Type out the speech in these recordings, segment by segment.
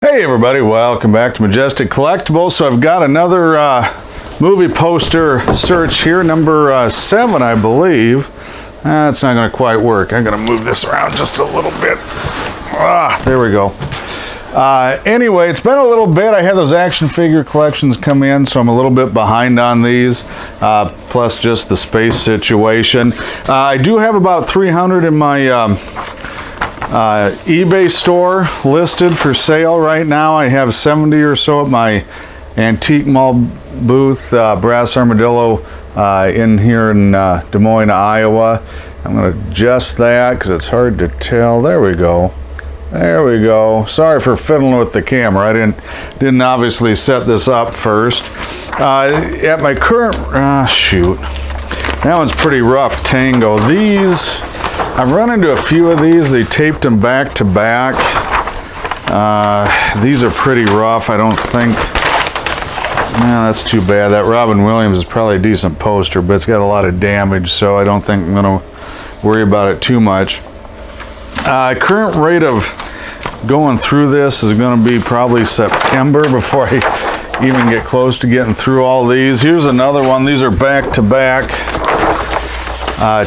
Hey everybody, welcome back to Majestic Collectibles. So I've got another movie poster search here, number 7 I believe. That's not going to quite work. I'm going to move this around just a little bit. There we go. Anyway, it's been a little bit. I had those action figure collections come in, so I'm a little bit behind on these, plus just the space situation. I do have about 300 in my eBay store listed for sale right now. I have 70 or so at my Antique Mall booth, Brass Armadillo, in here in Des Moines, Iowa. I'm going to adjust that because it's hard to tell. There we go. There we go. Sorry for fiddling with the camera. I didn't obviously set this up first. At my current shoot, that one's pretty rough. Tango. These, I've run into a few of these. They taped them back to back. These are pretty rough. I don't think. Man, that's too bad. That Robin Williams is probably a decent poster, but it's got a lot of damage, so I don't think I'm going to worry about it too much. Current rate of going through this is going to be probably September before I even get close to getting through all these. Here's another one. These are back to back,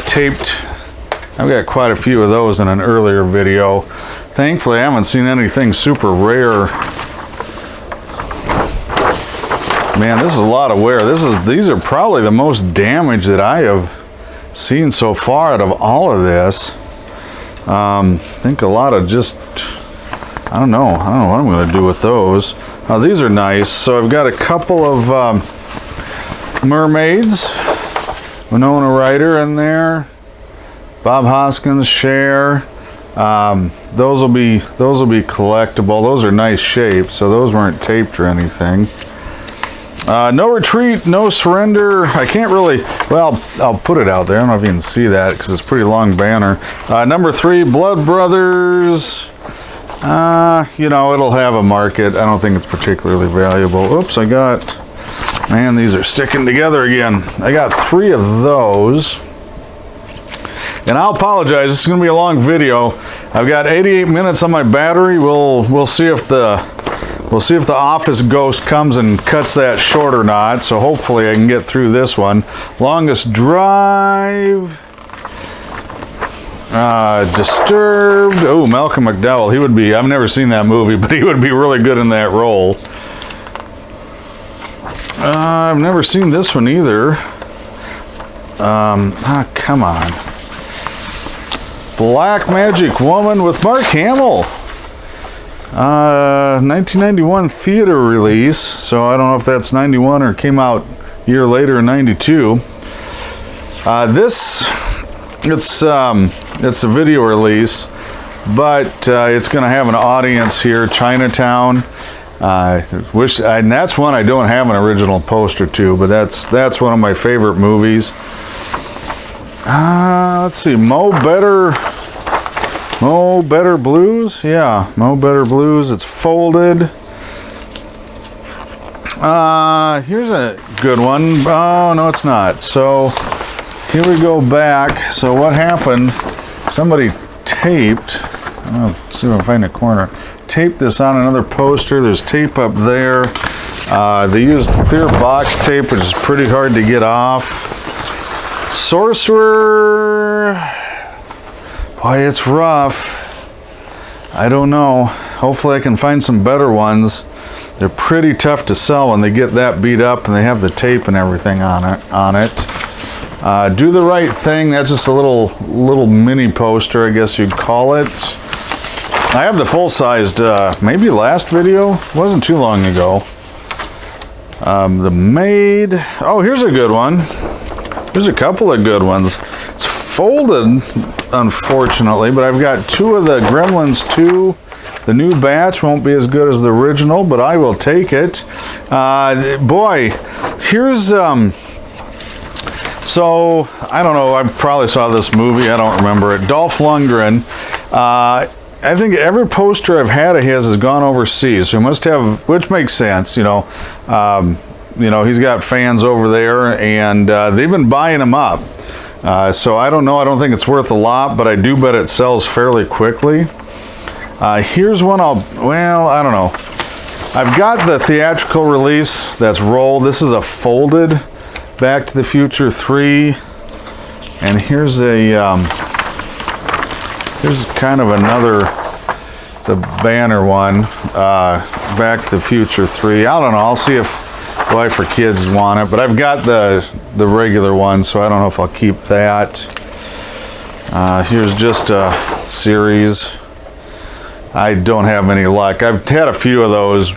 taped. I've got quite a few of those in an earlier video. Thankfully, I haven't seen anything super rare. Man, this is a lot of wear. These are probably the most damage that I have seen so far out of all of this. I think a lot of just, I don't know what I'm going to do with those. These are nice. So I've got a couple of mermaids. Winona Ryder in there. Bob Hoskins, Cher. Those will be collectible. Those are nice shapes, so those weren't taped or anything. No Retreat, No Surrender. I can't really, well, I'll put it out there. I don't know if you can see that because it's a pretty long banner. Number 3, Blood Brothers. You know, it'll have a market. I don't think it's particularly valuable. Oops, man, these are sticking together again. I got 3 of those. And I'll apologize, this is going to be a long video. I've got 88 minutes on my battery. We'll see if the office ghost comes and cuts that short or not. So hopefully I can get through this one. Longest Drive. Disturbed. Oh, Malcolm McDowell. He would be, I've never seen that movie, but he would be really good in that role. I've never seen this one either. Come on. Black Magic Woman with Mark Hamill. 1991 theater release, so I don't know if that's 91 or came out a year later in 92. It's a video release, but it's going to have an audience here. Chinatown. And that's one I don't have an original poster to, but that's one of my favorite movies. Let's see, Mo Better Blues? Yeah, Mo Better Blues. It's folded. Here's a good one. Oh, no, it's not. So, here we go back. So, what happened? Somebody taped. Let's see if I can find a corner. Taped this on another poster. There's tape up there. They used clear box tape, which is pretty hard to get off. Sorcerer. Boy, it's rough. I don't know. Hopefully I can find some better ones. They're pretty tough to sell when they get that beat up and they have the tape and everything on it. Do the Right Thing. That's just a little mini poster, I guess you'd call it. I have the full-sized, maybe last video. It wasn't too long ago. The Maid. Oh, here's a good one. There's a couple of good ones. It's folded, unfortunately, but I've got 2 of the Gremlins 2. The new batch won't be as good as the original, but I will take it. Boy, here's, so, I don't know, I probably saw this movie, I don't remember it. Dolph Lundgren. I think every poster I've had of his has gone overseas, so he must have, which makes sense, you know. He's got fans over there, and they've been buying him up. So I don't know. I don't think it's worth a lot, but I do bet it sells fairly quickly. Here's one I don't know. I've got the theatrical release that's rolled. This is a folded Back to the Future 3. And here's here's kind of another, it's a banner one, Back to the Future 3. I don't know, I'll see if wife or kids want it, but I've got the regular one, so I don't know if I'll keep that. Here's just a series. I don't have any luck. I've had a few of those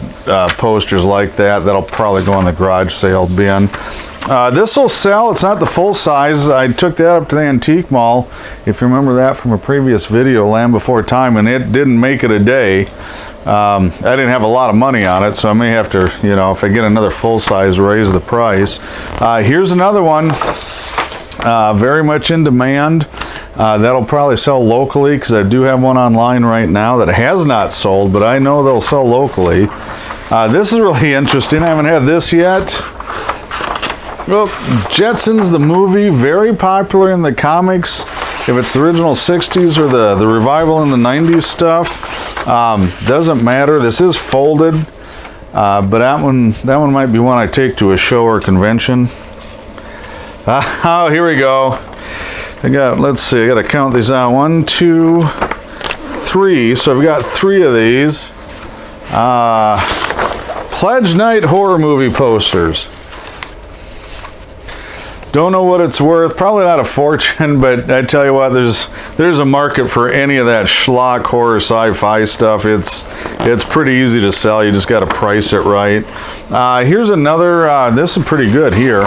posters like that. That'll probably go in the garage sale bin. This will sell. It's not the full size. I took that up to the antique mall, if you remember that from a previous video, Land Before Time, and it didn't make it a day. I didn't have a lot of money on it, so I may have to, you know, if I get another full size, raise the price. Here's another one, very much in demand. That'll probably sell locally, because I do have one online right now that has not sold, but I know they'll sell locally. This is really interesting. I haven't had this yet. Well, Jetsons the movie, very popular in the comics. If it's the original 60s or the revival in the 90s stuff, doesn't matter. This is folded, but that one might be one I take to a show or convention. Oh, here we go. Let's see, I got to count these out. 1, 2, 3. So I've got 3 of these. Pledge Night horror movie posters. Don't know what it's worth. Probably not a fortune, but I tell you what, there's a market for any of that schlock horror sci-fi stuff. It's pretty easy to sell. You just got to price it right. Here's another. This is pretty good here.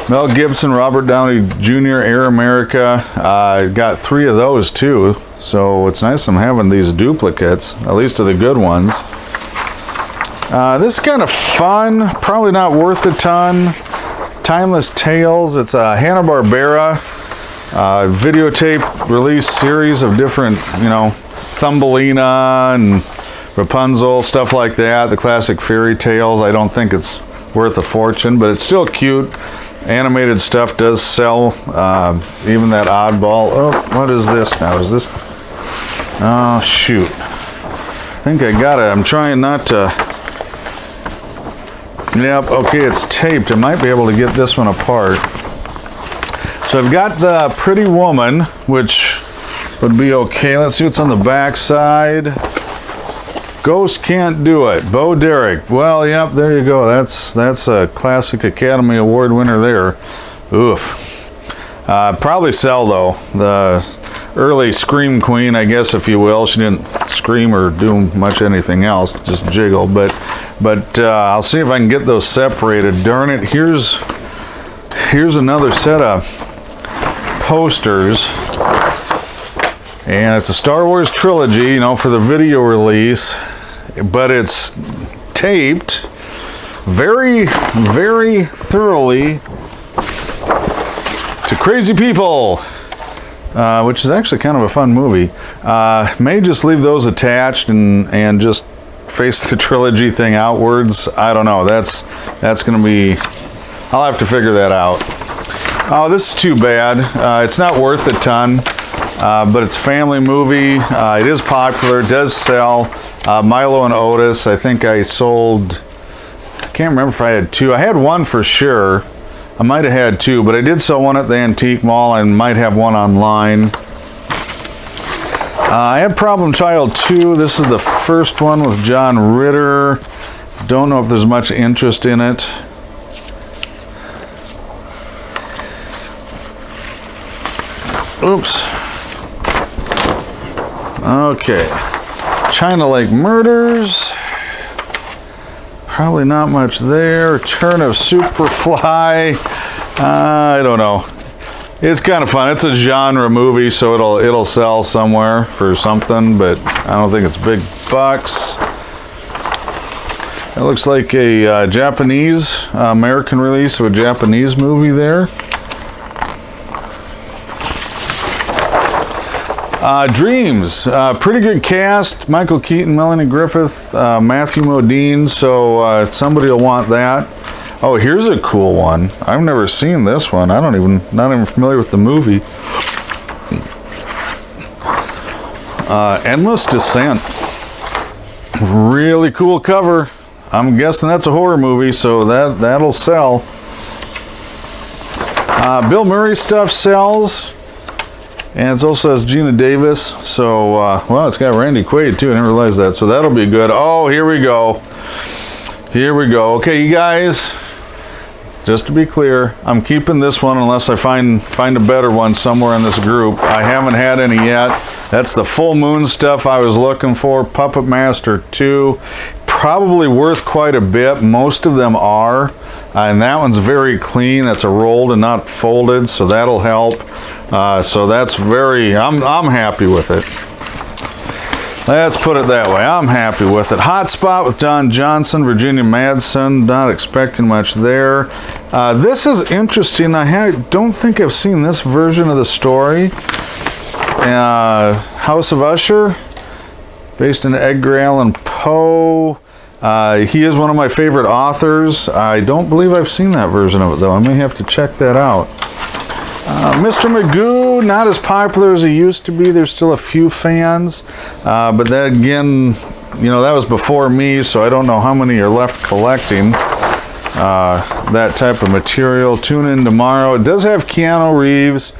Mel Gibson, Robert Downey Jr., Air America. Got 3 of those too, so it's nice I'm having these duplicates, at least of the good ones. This is kind of fun, probably not worth a ton. Timeless Tales. It's a Hanna-Barbera videotape release series of different, you know, Thumbelina and Rapunzel, stuff like that, the classic fairy tales. I don't think it's worth a fortune, but it's still cute. Animated stuff does sell, even that oddball. Oh, what is this now? Is this? Oh, shoot. I think I got it. I'm trying not to. Yep, okay, it's taped. I might be able to get this one apart. So I've got the Pretty Woman, which would be okay. Let's see what's on the back side. Ghost Can't Do It, Bo Derek. Well, yep, there you go. That's a classic Academy Award winner there. Oof. Probably sell though. The early Scream Queen, I guess, if you will. She didn't scream or do much anything else, just jiggle. But I'll see if I can get those separated. Darn it! Here's another set of posters. And it's a Star Wars trilogy, you know, for the video release, but it's taped very, very thoroughly to crazy people, which is actually kind of a fun movie. May just leave those attached and just face the trilogy thing outwards. I don't know. That's going to be. I'll have to figure that out. Oh, this is too bad. It's not worth a ton. But it's a family movie. It is popular. It does sell. Milo and Otis. I think I sold. I can't remember if I had 2. I had 1 for sure. I might have had 2, but I did sell 1 at the antique mall and might have 1 online. I have Problem Child 2. This is the first one with John Ritter. Don't know if there's much interest in it. Oops. Okay, China Lake Murders, probably not much there. Return of Superfly, I don't know. It's kind of fun. It's a genre movie, so it'll sell somewhere for something, but I don't think it's big bucks. It looks like a Japanese, American release of a Japanese movie there. Dreams, pretty good cast. Michael Keaton, Melanie Griffith, Matthew Modine, so somebody will want that. Oh, here's a cool one. I've never seen this one. Not even familiar with the movie. Endless Descent. Really cool cover. I'm guessing that's a horror movie, so that'll sell. Bill Murray stuff sells. And it also says Gina Davis. So, well, it's got Randy Quaid too. I didn't realize that. So that'll be good. Oh, here we go. Here we go. Okay, you guys, just to be clear, I'm keeping this one unless I find a better one somewhere in this group. I haven't had any yet. That's the Full Moon stuff I was looking for. Puppet Master 2. Probably worth quite a bit. Most of them are. And that one's very clean. That's a rolled and not folded, so that'll help. So that's very, I'm happy with it. Let's put it that way. I'm happy with it. Hotspot with Don Johnson, Virginia Madsen. Not expecting much there. This is interesting. I don't think I've seen this version of the story. House of Usher, based in Edgar Allan Poe. He is one of my favorite authors. I don't believe I've seen that version of it, though. I may have to check that out. Mr. Magoo, not as popular as he used to be. There's still a few fans. But that, again, you know, that was before me, so I don't know how many are left collecting that type of material. Tune in tomorrow. It does have Keanu Reeves.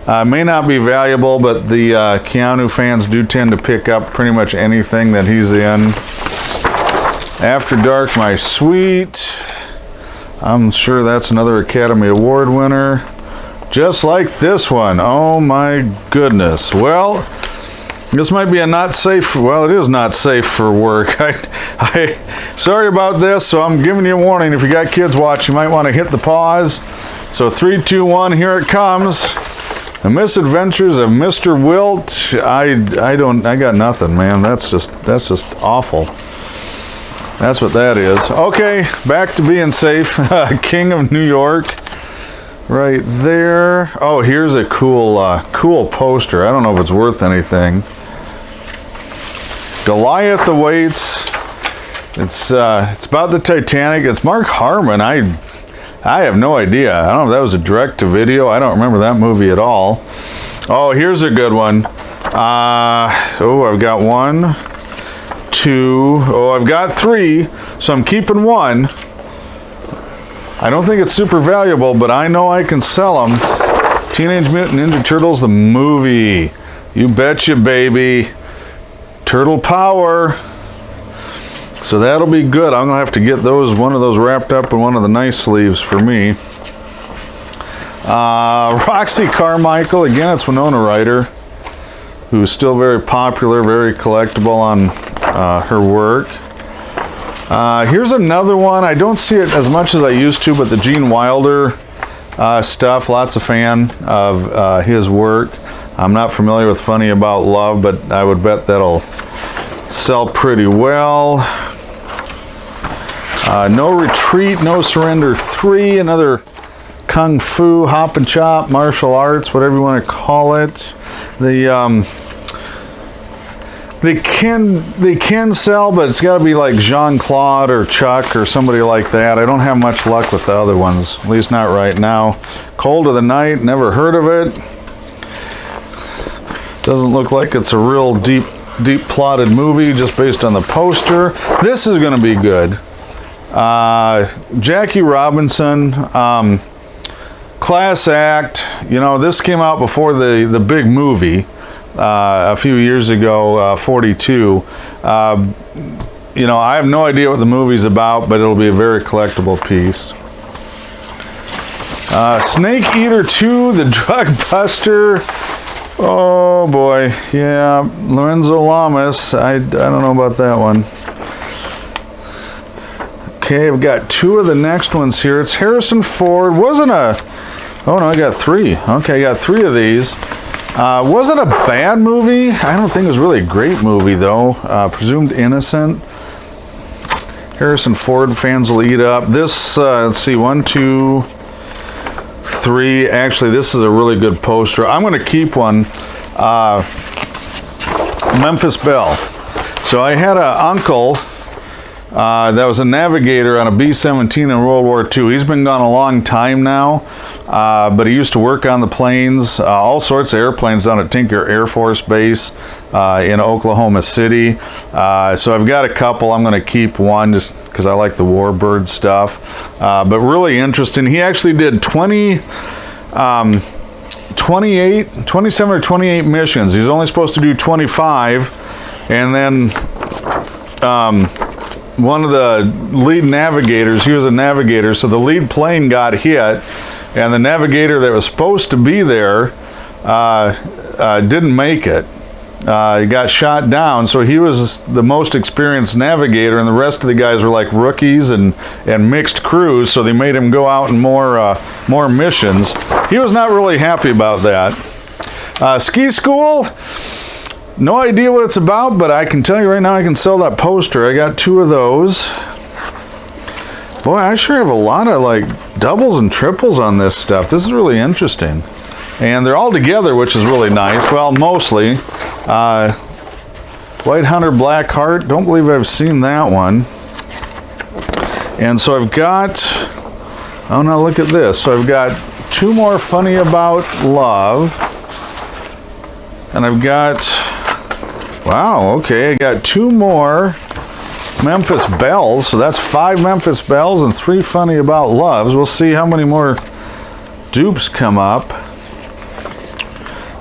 May not be valuable, but the Keanu fans do tend to pick up pretty much anything that he's in. After Dark, My Sweet. I'm sure that's another Academy Award winner. Just like this one. Oh my goodness. Well, this might be a not safe, well, it is not safe for work. Sorry about this, so I'm giving you a warning. If you got kids watching, you might want to hit the pause. So 3, 2, 1, here it comes. The Misadventures of Mr. Wilt. I got nothing, man. That's just awful. That's what that is. Okay, back to being safe. King of New York. Right there. Oh, here's a cool poster. I don't know if it's worth anything. Goliath Awaits. It's about the Titanic. It's Mark Harmon. I have no idea. I don't know if that was a direct to video. I don't remember that movie at all. Oh, here's a good one. I've got 1, 2. Oh, I've got 3. So I'm keeping 1. I don't think it's super valuable, but I know I can sell them. Teenage Mutant Ninja Turtles, the movie. You betcha, baby. Turtle Power. So that'll be good. I'm gonna have to get one of those wrapped up in one of the nice sleeves for me. Roxy Carmichael, again, it's Winona Ryder, who's still very popular, very collectible on her work. Here's another one. I don't see it as much as I used to, but the Gene Wilder stuff. Lots of fan of his work. I'm not familiar with Funny About Love, but I would bet that'll sell pretty well. No Retreat, No Surrender 3, another Kung Fu, Hop and Chop, martial arts, whatever you want to call it. They can sell, but it's got to be like Jean-Claude or Chuck or somebody like that. I don't have much luck with the other ones, at least not right now. Cold of the Night, never heard of it. Doesn't look like it's a real deep plotted movie just based on the poster. This is going to be good. Jackie Robinson, class act. You know, this came out before the big movie. A few years ago, 42. You know, I have no idea what the movie's about, but it'll be a very collectible piece. Snake Eater 2, The Drug Buster. Oh boy, yeah, Lorenzo Lamas. I don't know about that one. Okay, I've got 2 of the next ones here. It's Harrison Ford. Oh no, I got 3. Okay, I got 3 of these. Was it a bad movie? I don't think it was really a great movie, though. Presumed Innocent. Harrison Ford fans will eat up. This, let's see, 1, 2, 3. Actually, this is a really good poster. I'm going to keep one. Memphis Belle. So I had an uncle that was a navigator on a B-17 in World War II. He's been gone a long time now, but he used to work on the planes, all sorts of airplanes down at Tinker Air Force Base in Oklahoma City. So I've got a couple. I'm going to keep one just because I like the warbird stuff. But really interesting. He actually did 27 or 28 missions. He's only supposed to do 25, and then one of the lead navigators, he was a navigator, so the lead plane got hit, and the navigator that was supposed to be there didn't make it. He got shot down, so he was the most experienced navigator, and the rest of the guys were like rookies and mixed crews, so they made him go out in more missions. He was not really happy about that. Ski school, no idea what it's about, but I can tell you right now I can sell that poster. I got 2 of those. Boy, I sure have a lot of like doubles and triples on this stuff. This is really interesting. And they're all together, which is really nice. Well, mostly. White Hunter Black Heart. Don't believe I've seen that one. And so I've got, oh no, look at this. So I've got 2 more Funny About Love. And I've got, wow, okay, I got 2 more Memphis Bells. So that's 5 Memphis Bells and 3 Funny About Loves. We'll see how many more dupes come up.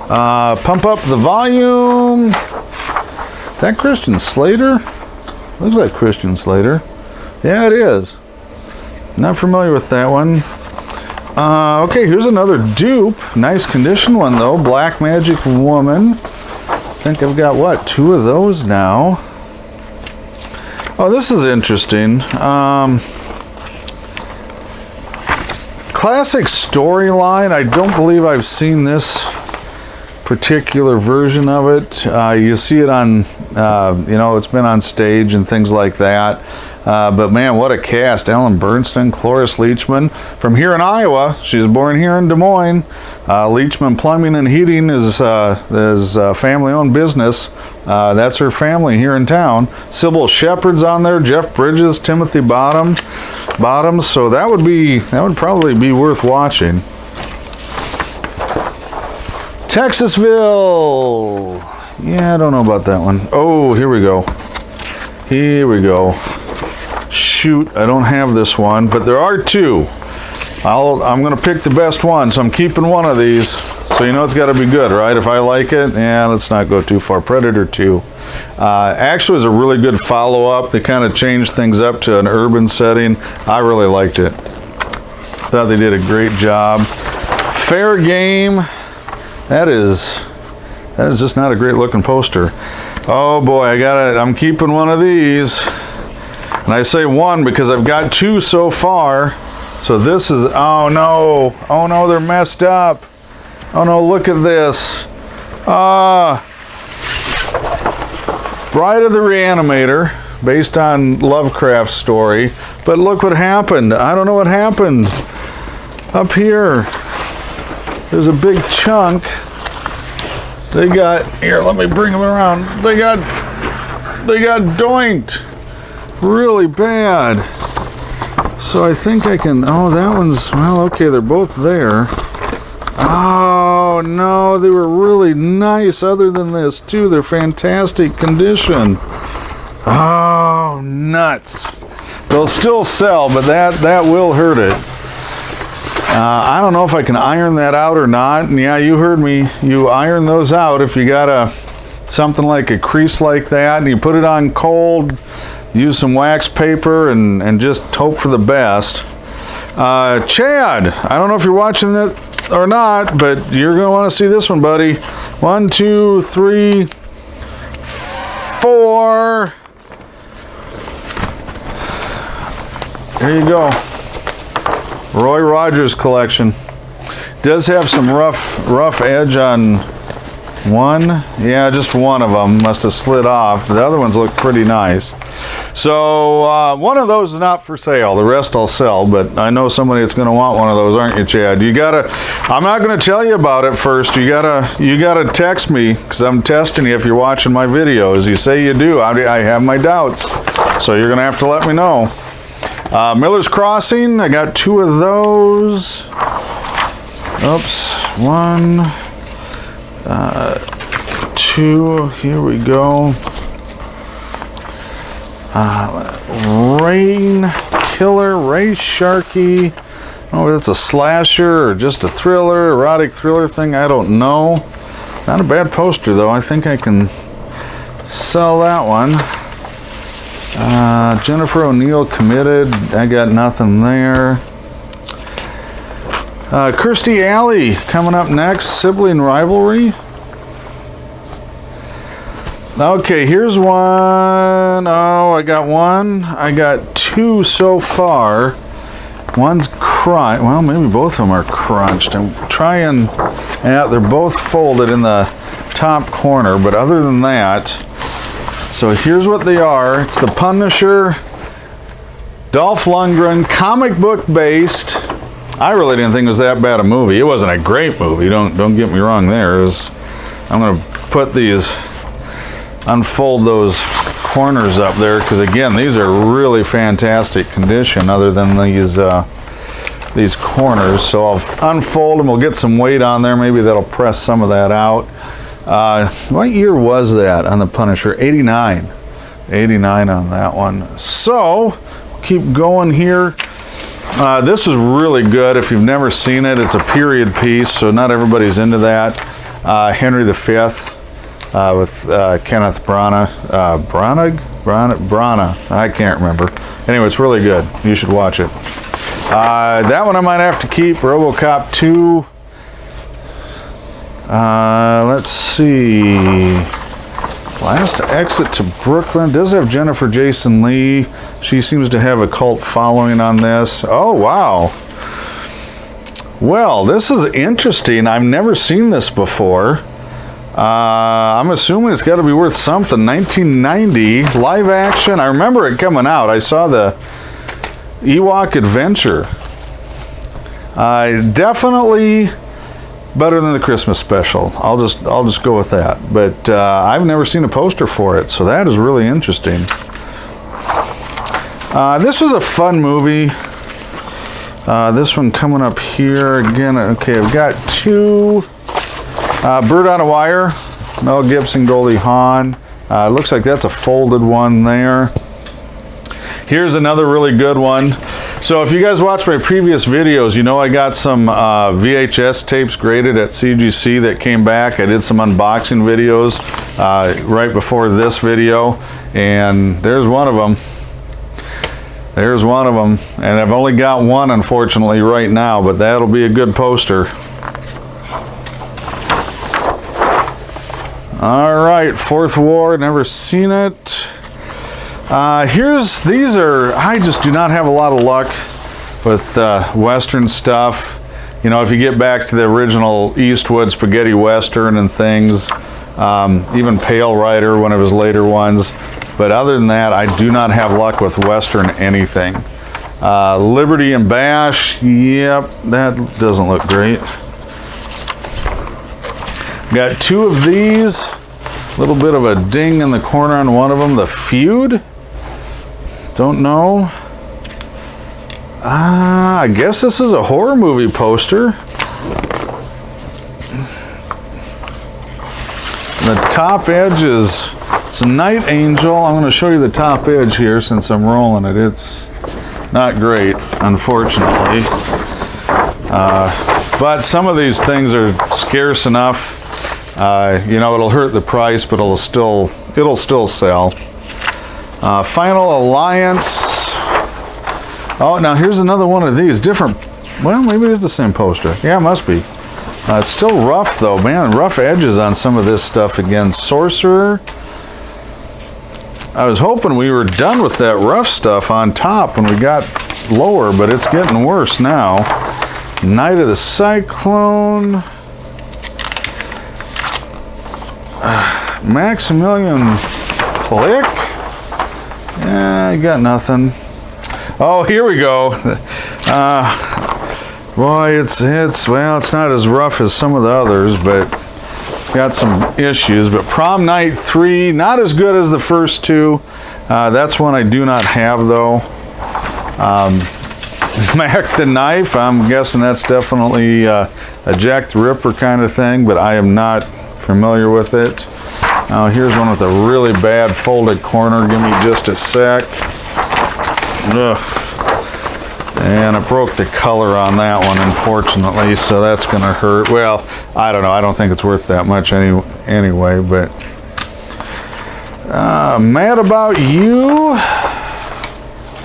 Pump Up the Volume. Is that Christian Slater? Looks like Christian Slater. Yeah, it is. Not familiar with that one. Okay, here's another dupe. Nice condition one though. Black Magic Woman. I think I've got what, 2 of those now. Oh, this is interesting. Classic Storyline. I don't believe I've seen this particular version of it. You see it on, it's been on stage and things like that. But man, what a cast. Ellen Bernstein, Cloris Leachman from here in Iowa. She's born here in Des Moines. Leachman Plumbing and Heating is family-owned business. That's her family here in town. Sybil Shepherd's on there, Jeff Bridges, Timothy Bottoms. So that would probably be worth watching. Texasville. Yeah, I don't know about that one. Oh, here we go. Shoot, I don't have this one, but there are 2. I'm going to pick the best one, so I'm keeping one of these. So you know it's got to be good, right? If I like it, let's not go too far. Predator 2. Actually, it's a really good follow-up. They kind of changed things up to an urban setting. I really liked it. Thought they did a great job. Fair Game. That is just not a great looking poster. Oh boy, I'm keeping one of these. And I say one because I've got 2 so far. So this is, oh no, they're messed up. Oh no, look at this. Bride of the Reanimator, based on Lovecraft's story. But look what happened. I don't know what happened. Up here, there's a big chunk. They got, here, let me bring them around. They got doinked really bad. So I think I can, oh, that one's, well, okay, they're both there. Oh, no, they were really nice other than this, too. They're fantastic condition. Oh, nuts. They'll still sell, but that will hurt it. I don't know if I can iron that out or not. And yeah, you heard me. You iron those out if you got something like a crease like that, and you put it on cold, use some wax paper, and just hope for the best. Chad, I don't know if you're watching it or not, but you're going to want to see this one, buddy. 1, 2, 3, 4. There you go. Roy Rogers collection. Does have some rough edge on one. Yeah, just one of them must have slid off. The other ones look pretty nice. So one of those is not for sale. The rest I'll sell, but I know somebody that's going to want one of those, aren't you, Chad? You gotta. I'm not going to tell you about it first. You gotta text me because I'm testing you if you're watching my videos. You say you do. I have my doubts, so you're going to have to let me know. Miller's Crossing. I got 2 of those. Oops. 1, 2. Here we go. Rain Killer, Ray Sharkey. Oh, it's a slasher or just a thriller, erotic thriller thing. I don't know. Not a bad poster though. I think I can sell that one. Jennifer O'Neill, Committed. I got nothing there. Kirstie Alley coming up next. Sibling Rivalry. Okay, here's one. Oh, I got one. I got 2 so far. One's crunched. Well, maybe both of them are crunched. I'm trying. Yeah, they're both folded in the top corner, but other than that, so here's what they are. It's The Punisher, Dolph Lundgren, comic book based. I really didn't think it was that bad a movie. It wasn't a great movie. Don't get me wrong there. I'm going to put these, unfold those corners up there because again, these are really fantastic condition other than these corners. So I'll unfold them. We'll get some weight on there. Maybe that'll press some of that out. What year was that on The Punisher? 89. 89 on that one. So keep going here. This is really good. If you've never seen it, it's a period piece, so not everybody's into that. Henry V with Kenneth Branagh. Branagh? I can't remember. Anyway, it's really good. You should watch it. That one I might have to keep. RoboCop 2. Let's see. Last Exit to Brooklyn. Does have Jennifer Jason Leigh. She seems to have a cult following on this. Oh, wow. Well, this is interesting. I've never seen this before. I'm assuming it's got to be worth something. 1990, live action. I remember it coming out. I saw the Ewok Adventure. Definitely better than the Christmas special. I'll just go with that. But I've never seen a poster for it, so that is really interesting. This was a fun movie. This one coming up here again. Okay, I've got 2. Bird on a Wire. Mel Gibson, Goldie Hawn. Looks like that's a folded one there. Here's another really good one. So if you guys watch my previous videos, you know I got some VHS tapes graded at CGC that came back. I did some unboxing videos right before this video, and there's one of them. There's one of them, and I've only got one unfortunately right now, but that'll be a good poster. All right, Fourth War, never seen it. These are, I just do not have a lot of luck with Western stuff. You know, if you get back to the original Eastwood spaghetti Western and things, even Pale Rider, one of his later ones. But other than that, I do not have luck with Western anything. Liberty and Bash, yep, that doesn't look great. Got 2 of these. A little bit of a ding in the corner on one of them. The Feud. Don't know. I guess this is a horror movie poster. The top edge is, it's a Night Angel. I'm going to show you the top edge here since I'm rolling it. It's not great, unfortunately. But some of these things are scarce enough. You know, it'll hurt the price, but it'll still sell. Final Alliance. Oh, now here's another one of these. Different. Well, maybe it is the same poster. Yeah, it must be. It's still rough, though, man. Rough edges on some of this stuff again. Sorcerer. I was hoping we were done with that rough stuff on top when we got lower, but it's getting worse now. Night of the Cyclone. Maximilian Click. I got nothing. Oh, here we go. Boy, it's not as rough as some of the others, but it's got some issues. But Prom Night 3, not as good as the first two. That's one I do not have, though. Mac the Knife, I'm guessing that's definitely a Jack the Ripper kind of thing, but I am not familiar with it. Now here's one with a really bad folded corner. Give me just a sec. Ugh. And I broke the color on that one, unfortunately, so that's going to hurt. Well, I don't know. I don't think it's worth that much anyway, but Mad About You.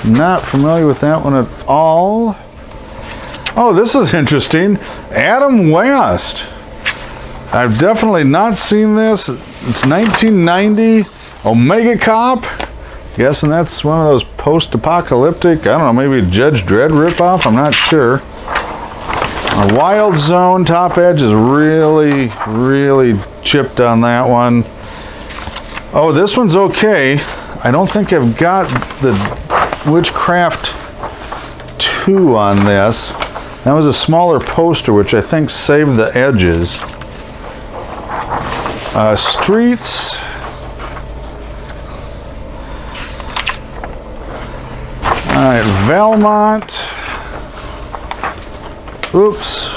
Not familiar with that one at all. Oh, this is interesting. Adam West. I've definitely not seen this. It's 1990. Omega Cop. Guessing that's one of those post-apocalyptic, I don't know, maybe Judge Dredd ripoff. I'm not sure. Wild Zone. Top edge is really, really chipped on that one. Oh, this one's okay. I don't think I've got the Witchcraft 2 on this. That was a smaller poster, which I think saved the edges. Streets. All right, Valmont. Oops.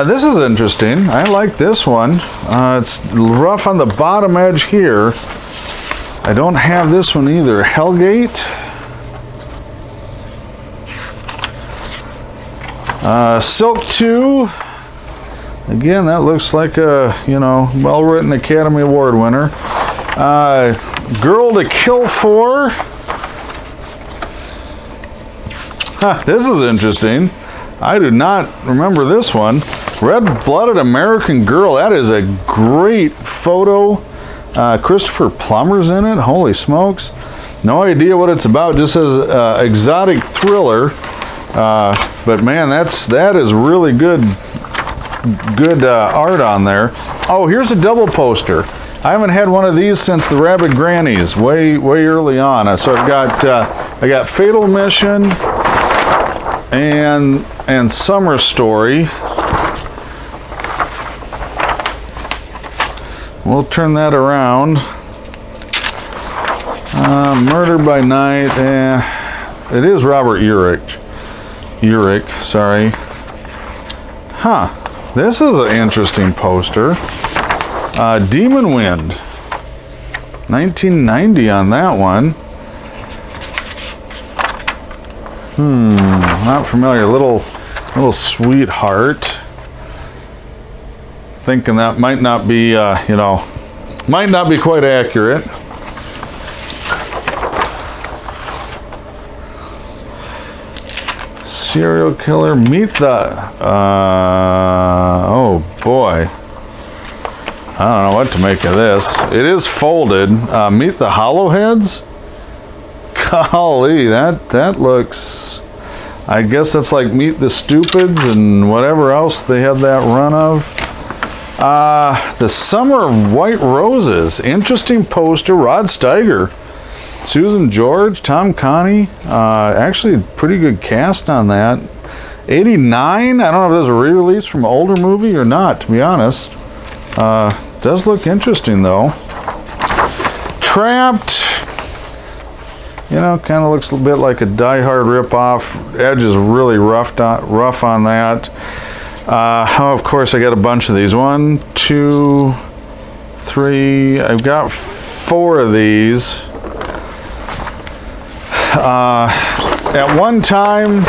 This is interesting. I like this one. It's rough on the bottom edge here. I don't have this one either. Hellgate. Silk 2. Again, that looks like a, well-written Academy Award winner. Girl to Kill For. This is interesting. I do not remember this one. Red-Blooded American Girl. That is a great photo. Christopher Plummer's in it. Holy smokes. No idea what it's about. Just says exotic thriller. But man, that is really good art on there. Oh, here's a double poster. I haven't had one of these since the Rabbit Grannies, way early on. So I got Fatal Mission and Summer Story. We'll turn that around. Murder by Night. It is Robert Urich, sorry. This is an interesting poster. Demon Wind. 1990 on that one. Not familiar. Little Sweetheart. Thinking that might not be, might not be quite accurate. Serial Killer. Meet the, oh boy. I don't know what to make of this. It is folded. Meet the Hollowheads? Golly, that looks, I guess that's like Meet the Stupids and whatever else they had that run of. The Summer of White Roses. Interesting poster. Rod Steiger. Susan George. Tom Conti. Actually, pretty good cast on that. 89. I don't know if there's a re-release from an older movie or not, to be honest. Does look interesting, though. Trapped. Kind of looks a bit like a Die Hard ripoff. Edge is really rough on that. Of course, I got a bunch of these. 1, 2, 3. I've got 4 of these. At one time,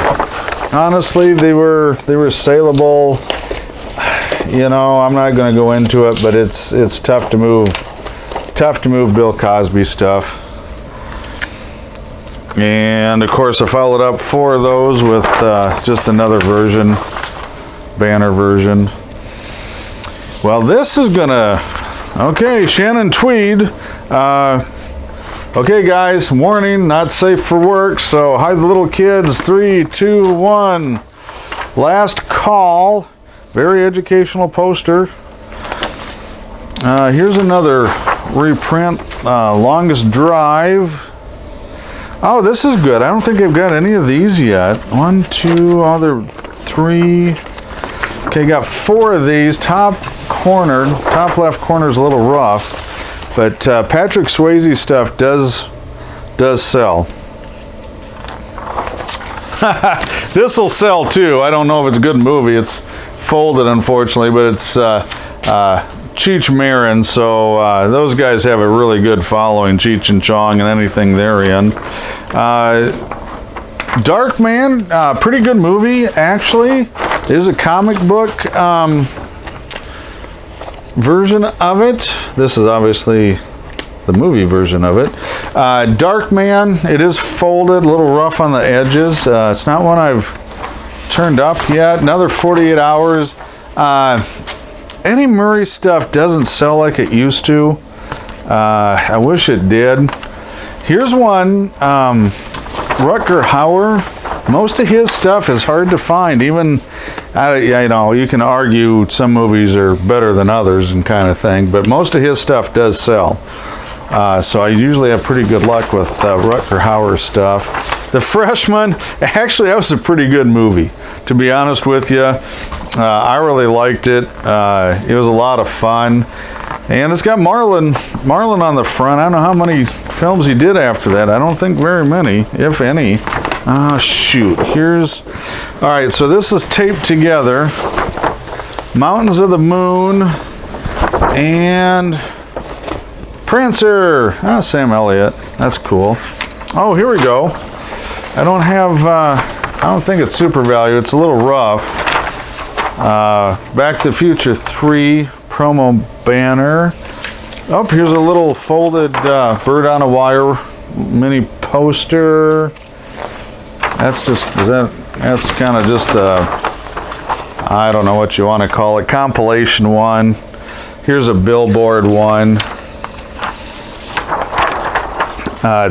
honestly, they were saleable. I'm not going to go into it, but it's tough to move Bill Cosby stuff. And of course, I followed up 4 of those with just another version. Banner version. Well, this is gonna, okay, Shannon Tweed. Okay guys, warning, not safe for work, so hide the little kids. 3, 2, 1. Last call. Very educational poster. Here's another reprint Longest Drive. Oh, this is good. I don't think I've got any of these yet. 1, 2, other 3. Okay, got 4 of these. Top left corner is a little rough, but Patrick Swayze stuff does sell. This will sell too. I don't know if it's a good movie. It's folded, unfortunately, but it's Cheech Marin, so those guys have a really good following, Cheech and Chong and anything they're in. Darkman, pretty good movie, actually. There's a comic book version of it. This is obviously the movie version of it. Darkman, it is folded, a little rough on the edges. It's not one I've turned up yet. Another 48 hours. Eddie Murray stuff doesn't sell like it used to. I wish it did. Here's one, Rutger Hauer. Most of his stuff is hard to find. Even, you know, you can argue some movies are better than others and kind of thing, but most of his stuff does sell. So I usually have pretty good luck with Rutger Hauer stuff. The Freshman, actually that was a pretty good movie, to be honest with you. I really liked it. It was a lot of fun. And it's got Marlon on the front. I don't know how many films he did after that. I don't think very many, if any. Shoot. All right, so this is taped together. Mountains of the Moon and Prancer. Sam Elliott. That's cool. Oh, here we go. I don't think it's Super Value. It's a little rough. Back to the Future 3 promo banner. Oh, here's a little folded Bird on a Wire mini poster. That's kind of just I don't know what you want to call it, compilation one. Here's a billboard one.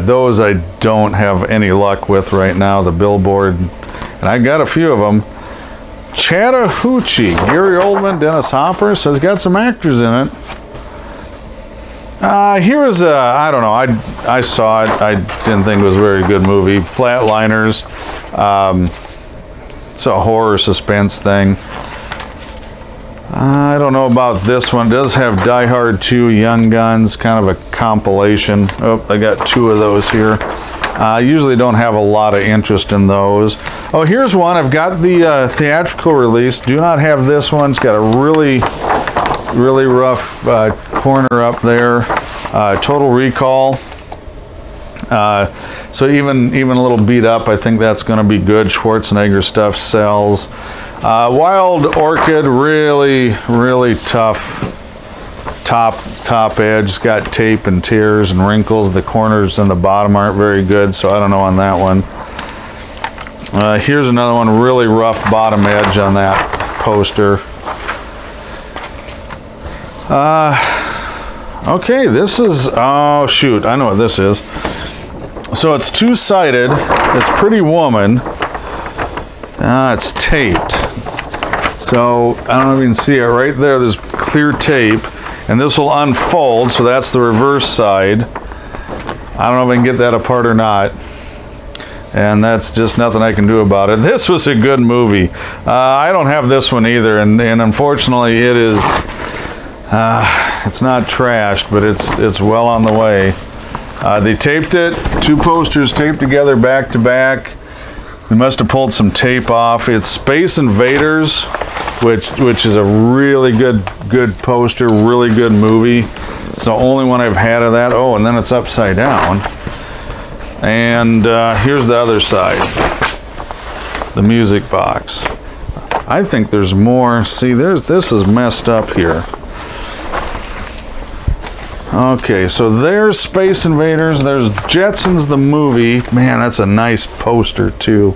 Those I don't have any luck with right now, the billboard, and I got a few of them. Chattahoochee, Gary Oldman, Dennis Hopper, so it's got some actors in it. Here is I don't know, I saw it, I didn't think it was a very good movie. Flatliners, it's a horror suspense thing. I don't know about this one. It does have Die Hard 2, Young Guns, kind of a compilation. Oh, I got 2 of those here. I usually don't have a lot of interest in those. Oh, here's one. I've got the theatrical release. Do not have this one. It's got a really rough corner up there. Total Recall. So even a little beat up, I think that's going to be good. Schwarzenegger stuff sells. Wild Orchid, really tough. Top edge. It's got tape and tears and wrinkles. The corners and the bottom aren't very good, so I don't know on that one. Here's another one, really rough bottom edge on that poster. Okay, this is, oh shoot, I know what this is. So it's two-sided. It's Pretty Woman. It's taped. So I don't know if you can see it right there. There's clear tape, and this will unfold. So that's the reverse side. I don't know if I can get that apart or not. And that's just nothing I can do about it. This was a good movie. I don't have this one either, and unfortunately it is. It's not trashed, but it's well on the way. They taped it. 2 posters taped together back to back. They must have pulled some tape off. It's Space Invaders, which is a really good poster, really good movie. It's the only one I've had of that. Oh, and then it's upside down. And here's the other side, the music box. I think there's more. See, this is messed up here. Okay, so there's Space Invaders. There's Jetsons the movie. Man, that's a nice poster too.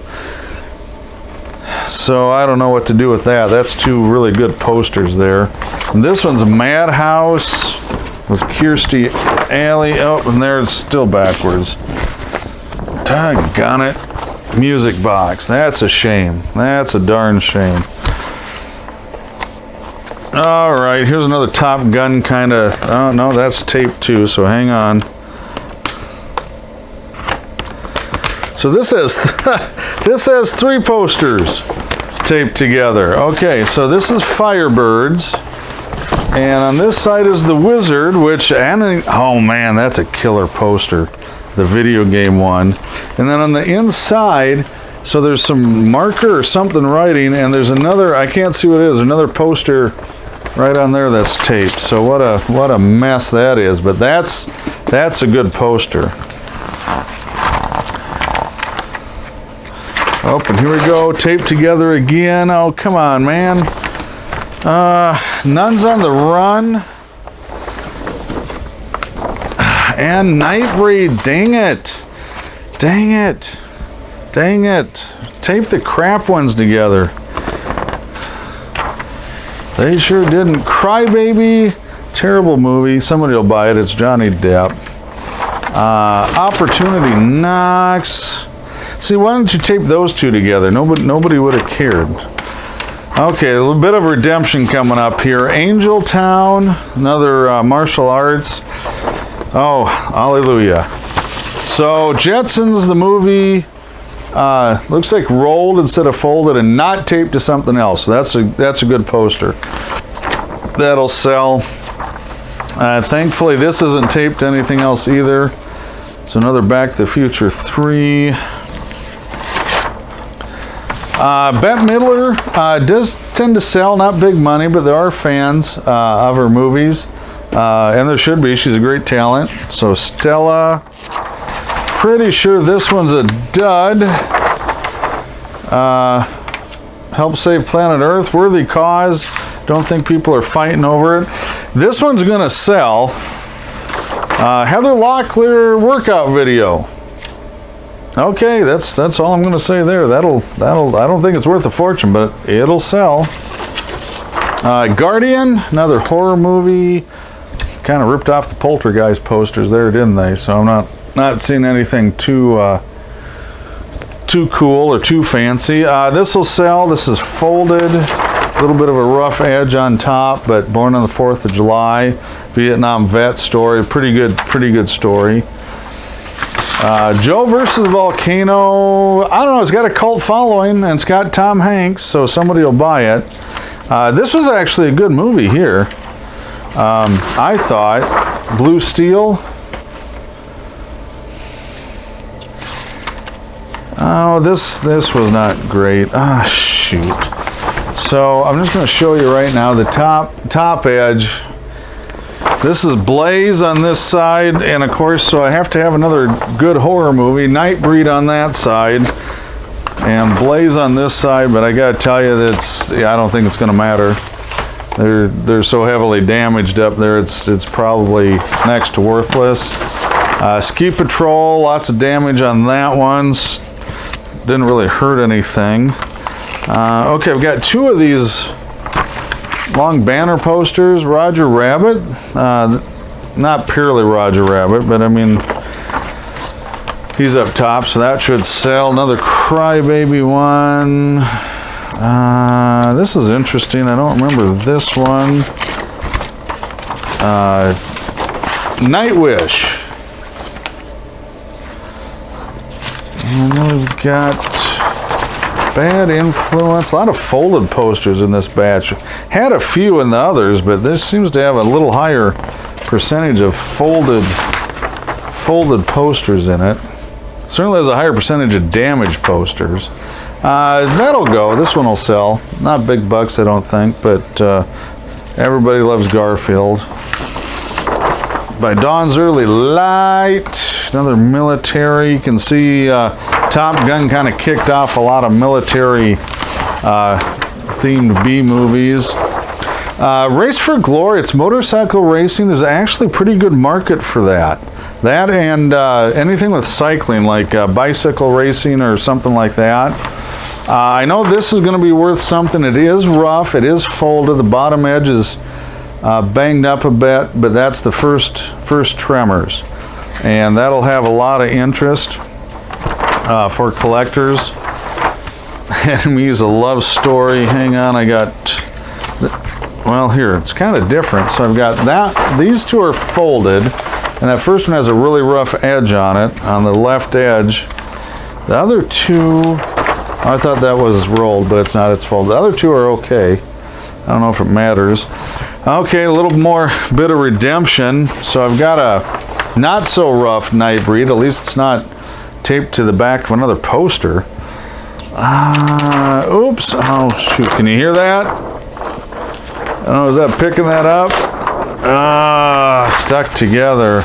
So I don't know what to do with that. That's 2 really good posters there. And this one's Madhouse with Kirstie Alley. Oh, and there it's still backwards. Doggone it. Music box. That's a shame. That's a darn shame. All right, here's another Top Gun kind of. Oh no, that's tape too. So hang on. So this has this has 3 posters taped together. Okay, so this is Firebirds, and on this side is The Wizard, which oh man, that's a killer poster, the video game one. And then on the inside, so there's some marker or something writing, and there's another, I can't see what it is, another poster right on there that's taped. So what a mess that is, but that's a good poster. Oh, and here we go, taped together again. Oh, come on, man. Nuns on the Run. And Nightbreed, dang it. Dang it. Dang it. Tape the crap ones together. They sure didn't. Crybaby, terrible movie. Somebody will buy it. It's Johnny Depp. Opportunity Knocks. See, why don't you tape those 2 together? Nobody would have cared. Okay, a little bit of redemption coming up here. Angel Town, another martial arts. Oh, hallelujah. So Jetsons, the movie, looks like rolled instead of folded and not taped to something else. So that's a good poster. That'll sell. Thankfully, this isn't taped to anything else either. So another Back to the Future 3. Bette Midler does tend to sell, not big money, but there are fans of her movies. And there should be. She's a great talent. So Stella. Pretty sure this one's a dud. Help Save Planet Earth. Worthy cause. Don't think people are fighting over it. This one's going to sell. Heather Locklear workout video. Okay, that's all I'm going to say there. That'll. I don't think it's worth a fortune, but it'll sell. Guardian, another horror movie. Kind of ripped off the Poltergeist posters there, didn't they? So I'm not seeing anything too cool or too fancy. This will sell. This is folded. A little bit of a rough edge on top, but Born on the 4th of July, Vietnam vet story. Pretty good story. Joe versus the Volcano. I don't know. It's got a cult following, and it's got Tom Hanks, so somebody will buy it. This was actually a good movie here. I thought. Blue Steel. Oh, this was not great. Ah, shoot. So I'm just going to show you right now the top edge. This is Blaze on this side, and of course, so I have to have another good horror movie. Nightbreed on that side, and Blaze on this side. But I got to tell you that I don't think it's going to matter. They're so heavily damaged up there. It's probably next to worthless. Ski Patrol, lots of damage on that one. Didn't really hurt anything. Okay, I've got 2 of these long banner posters. Roger Rabbit, not purely Roger Rabbit, but I mean, he's up top, so that should sell. Another Crybaby one. This is interesting. I don't remember this one. Nightwish. And we've got Bad Influence. A lot of folded posters in this batch. Had a few in the others, but this seems to have a little higher percentage of folded posters in it. Certainly has a higher percentage of damaged posters. That'll go. This one will sell. Not big bucks, I don't think, but everybody loves Garfield. By Dawn's Early Light. Another military. You can see Top Gun kind of kicked off a lot of military themed B movies. Race for Glory, it's motorcycle racing. There's actually a pretty good market for that. That and anything with cycling, like bicycle racing or something like that. I know this is going to be worth something. It is rough, it is folded, the bottom edge is banged up a bit, but that's the first Tremors. And that'll have a lot of interest for collectors. Enemies, a love story. Hang on, I got well, here, it's kind of different. So I've got that, these two are folded, and that first one has a really rough edge on it, on the left edge. The other two, I thought that was rolled, but it's not, it's folded. The other two are okay. I don't know if it matters. Okay, a little more bit of redemption. So I've got a not so rough Nightbreed, at least it's not taped to the back of another poster. Oops, oh shoot, can you hear that? Oh, is that picking that up? Stuck together.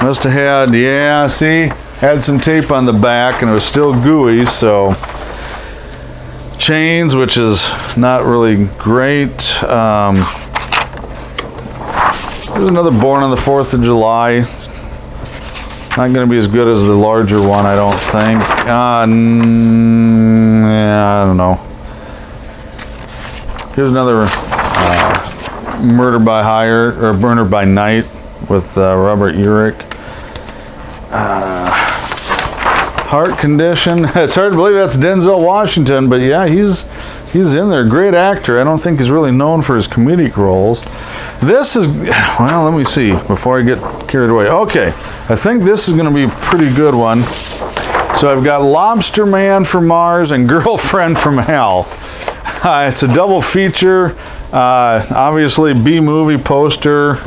Must have had, yeah, see? Had some tape on the back and it was still gooey, so. Chains, which is not really great. There's another Born on the 4th of July. Not going to be as good as the larger one, I don't think. Yeah, I don't know. Here's another Murder by Hire, or Murder by Night with Robert Urich. Heart Condition. It's hard to believe that's Denzel Washington, but yeah, he's in there. Great actor. I don't think he's really known for his comedic roles. This is, well, let me see before I get carried away. Okay, I think this is going to be a pretty good one. So I've got Lobster Man from Mars and Girlfriend from Hell. It's a double feature. Obviously B-movie poster.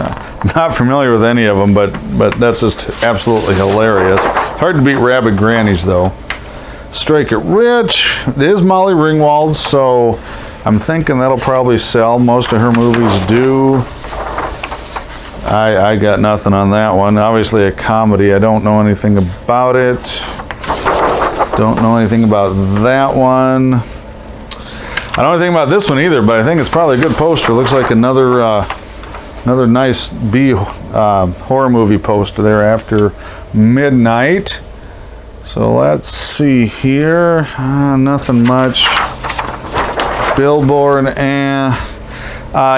Not familiar with any of them, but that's just absolutely hilarious. Hard to beat Rabbit Grannies though. Strike It Rich. It is Molly Ringwald, so I'm thinking that'll probably sell. Most of her movies do. I got nothing on that one. Obviously a comedy. I don't know anything about it. Don't know anything about that one. I don't know anything about this one either, but I think it's probably a good poster. Looks like another nice B horror movie poster there after midnight. So let's see here. Nothing much. Billboard and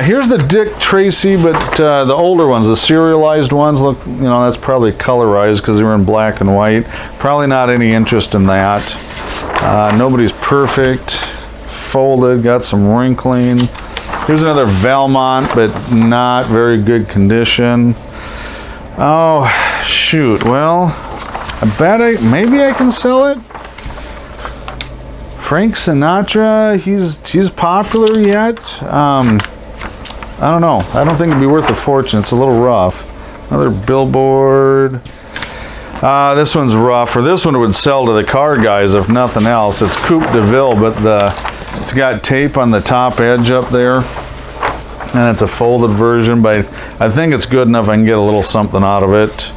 here's the Dick Tracy, but the older ones, the serialized ones, look, you know, that's probably colorized because they were in black and white. Probably not any interest in that. Nobody's Perfect. Folded, got some wrinkling. Here's another Valmont, but not very good condition. Oh, shoot. Well, I bet maybe I can sell it. Frank Sinatra, he's popular yet. I don't know. I don't think it'd be worth a fortune. It's a little rough. Another Billboard. This one's rough, or this one would sell to the car guys if nothing else. It's Coupe de Ville, but it's got tape on the top edge up there. And it's a folded version, but I think it's good enough I can get a little something out of it.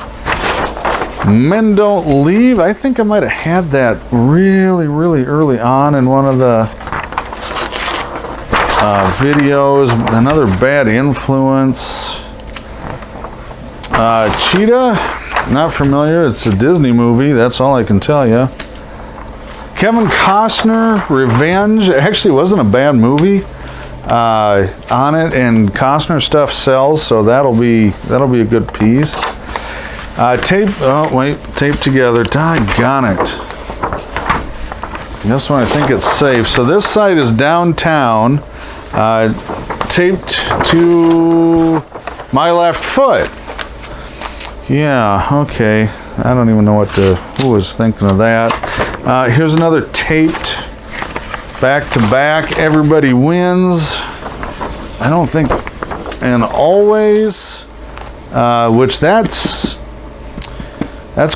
Men Don't Leave. I think I might have had that really, really early on in one of the videos. Another Bad Influence. Cheetah. Not familiar. It's a Disney movie. That's all I can tell you. Kevin Costner, Revenge. It actually wasn't a bad movie on it, and Costner stuff sells, so that'll be a good piece. Tape. Oh wait, taped together. Doggone it. This one I think it's safe. So this side is downtown, taped to my left foot. Yeah, okay. I don't even know who was thinking of that. Here's another taped back to back. Everybody Wins. I don't think, and Always, which that's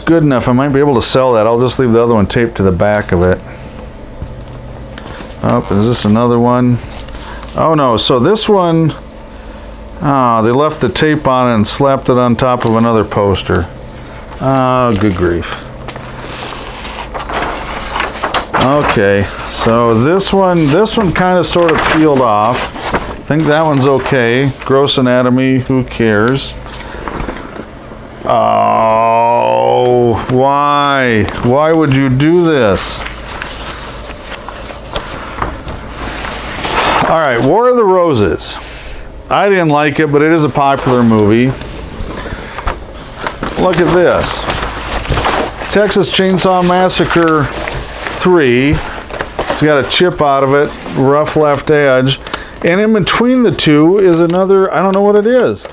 good enough. I might be able to sell that. I'll just leave the other one taped to the back of it. Oh, is this another one? Oh no, so this one, they left the tape on it and slapped it on top of another poster. Oh, good grief. Okay, so this one kind of sort of peeled off. I think that one's okay. Gross Anatomy, who cares? Oh, why? Why would you do this? All right, War of the Roses. I didn't like it, but it is a popular movie. Look at this. Texas Chainsaw Massacre 3. It's got a chip out of it, rough left edge. And in between the two is another, I don't know what it is.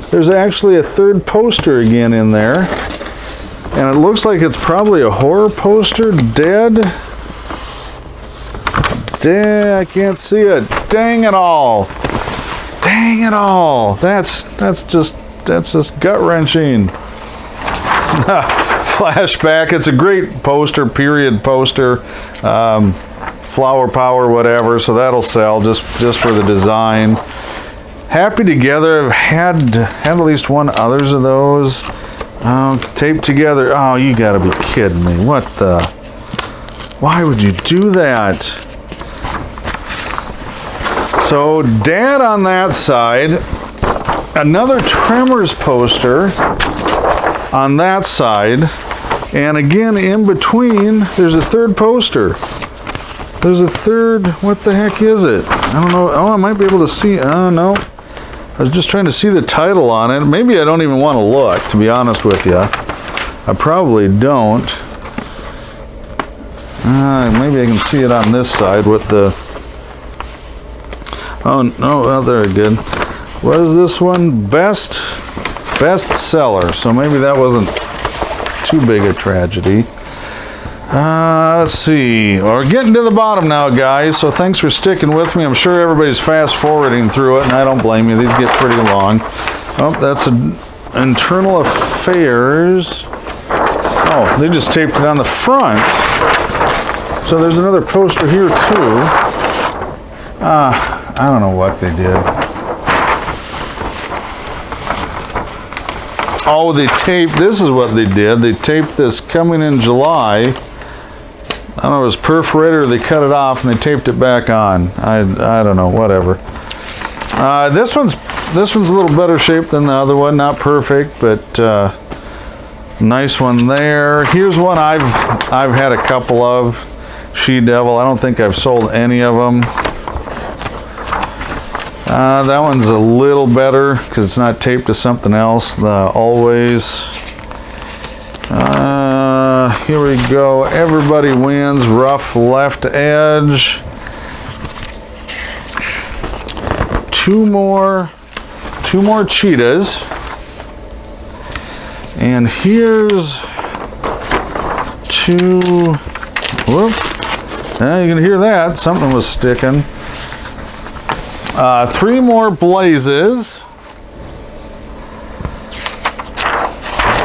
There's actually a third poster again in there. And it looks like it's probably a horror poster. Dead. I can't see it. Dang it all. Dang it all. That's just gut-wrenching. Flashback. It's a great poster, period poster. Flower power, whatever. So that'll sell just for the design. Happy Together. I've had at least one others of those. Taped together. Oh, you gotta be kidding me. What the? Why would you do that? So, Dad on that side. Another Tremors poster on that side. And again, in between, there's a third poster. There's a third. What the heck is it? I don't know. Oh, I might be able to see. Oh, no. I was just trying to see the title on it. Maybe I don't even want to look, to be honest with you. I probably don't. Maybe I can see it on this side with the... Oh, no, well, very good. What is this one? Best seller. So maybe that wasn't too big a tragedy. Let's see. We're getting to the bottom now, guys, so thanks for sticking with me. I'm sure everybody's fast-forwarding through it, and I don't blame you. These get pretty long. Oh, that's Internal Affairs. Oh, they just taped it on the front. So there's another poster here, too. I don't know what they did. Oh, they taped, this is what they did. They taped this Coming in July. I don't know, it was perforated or they cut it off and they taped it back on. I don't know, whatever. This one's a little better shape than the other one. Not perfect, but nice one there. Here's one I've had a couple of. She-Devil. I don't think I've sold any of them. That one's a little better because it's not taped to something else. The Always. Here we go. Everybody Wins. Rough Left Edge. Two more cheetahs. And here's two. Whoop. You can hear that. Something was sticking. Three more Blazes.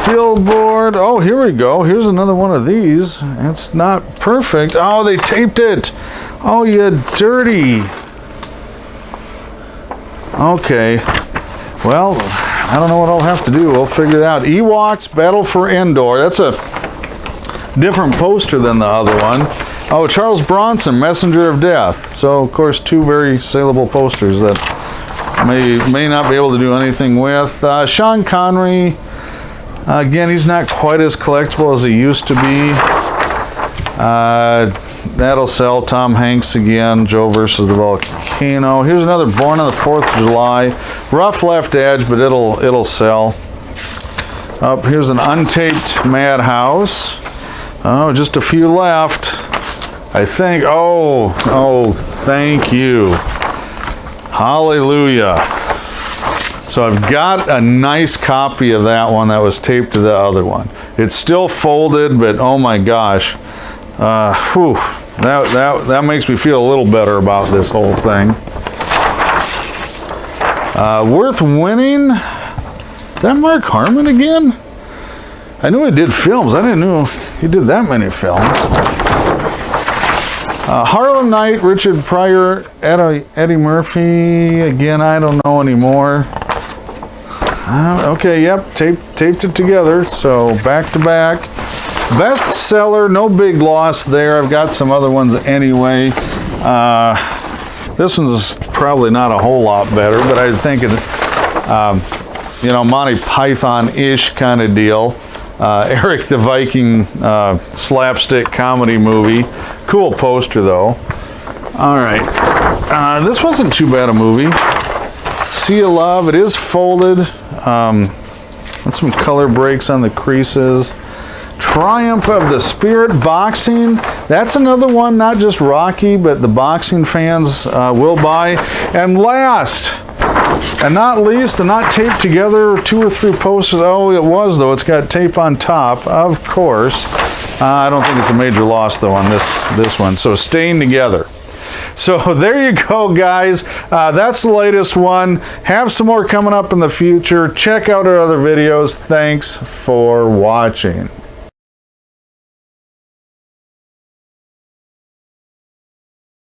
Billboard. Oh, here we go. Here's another one of these. It's not perfect. Oh, they taped it. Oh, you dirty. Okay. Well, I don't know what I'll have to do. We'll figure it out. Ewoks Battle for Endor. That's a different poster than the other one. Oh, Charles Bronson, Messenger of Death. So, of course, two very saleable posters that may not be able to do anything with. Sean Connery. Again, he's not quite as collectible as he used to be. That'll sell. Tom Hanks again. Joe versus the Volcano. Here's another Born on the 4th of July. Rough Left Edge, but it'll sell. Up here's an untaped Madhouse. Oh, just a few left. I think. Oh, thank you. Hallelujah. So I've got a nice copy of that one that was taped to the other one. It's still folded, but oh my gosh. That makes me feel a little better about this whole thing. Worth Winning. Is that Mark Harmon again? I knew he did films. I didn't know he did that many films. Harlem Night, Richard Pryor, Eddie Murphy. Again, I don't know anymore. Okay, yep, taped it together, so back to back. Bestseller, no big loss there. I've got some other ones anyway. This one's probably not a whole lot better, but I think it, Monty Python-ish kind of deal. Eric the Viking slapstick comedy movie. Cool poster though. All right, this wasn't too bad a movie. Sea of Love. It is folded. With some color breaks on the creases. Triumph of the Spirit Boxing. That's another one, not just Rocky, but the boxing fans will buy. And last, and not least, and not taped together, 2 or 3 posters. Oh, it was, though. It's got tape on top, of course. I don't think it's a major loss, though, on this one. So, staying together. So there you go, guys. That's the latest one. Have some more coming up in the future. Check out our other videos. Thanks for watching.